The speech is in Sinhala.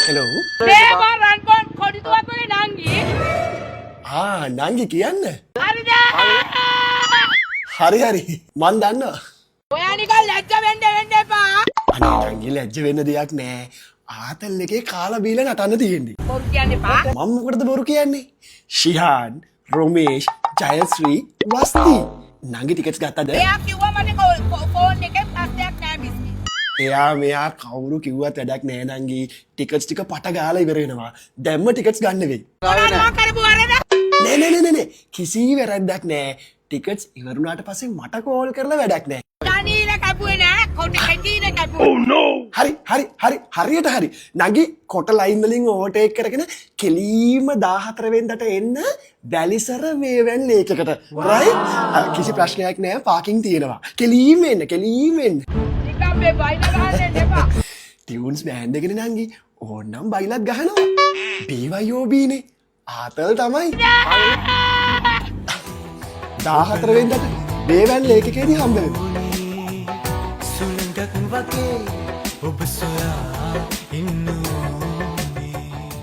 hello. මේ මං රන්කොන් කොඩිතුවක් වගේ නංගි. නංගි කියන්න. හරිද? හරි හරි. මන් දන්නවා. ඔයා නිකන් ලැජ්ජ වෙන්න එපා. අනේ නංගි ලැජ්ජ වෙන්න දෙයක් නෑ. ආතල් එකේ කාලා බීලා නටන්න තියෙන්නේ. බොරු කියන්න එපා. මම මොකටද බොරු කියන්නේ? ශිහාන්, රොමේෂ්, ජයශ්‍රී, වස්ති. නංගි ටිකට්ස් ගත්තද? එයා කිව්වා මට ෆෝන් එකේ ප්‍රශ්නයක් නෑ බිස්නි. එයා මෙයා කවුරු කිව්වත් වැඩක් නෑ නංගි. ටිකට්ස් ටික පට ගාලා ඉවර වෙනවා. දැම්ම ටිකට්ස් ගන්න වෙයි. මොනවා කරපු වරද? නෑ කිසි වැරද්දක් නෑ. ටිකට්ස් ඉවරුණාට පස්සේ මට කෝල් කරලා වැඩක් නෑ. ජනීල කැපුවේ නෑ. කොට කැටීන කැපුවා. හරියට හරි. නගි කොට ලයින් වලින් ඕවර්ටේක් කරගෙන කෙලීම 14 වෙනිදාට එන්න වැලිසර වේවැන් ලේකකට. රයිට්? කිසි ප්‍රශ්නයක් නෑ පාකින් තියෙනවා. කෙලීම එන්න. නිකන් මේ බයින ගහන්න එපා. ටියුන්ස් බෑන්ඩ් එකනේ නංගි. ඕන්නම් බයිලත් ගහනවා. BYOB නේ. ආතල් තමයි. 14 වෙනිදාට වේවැන් ලේකකේදී හම්බ වෙනවා. සුළඟක් වගේ ඔබ සොයා ඉන්නවා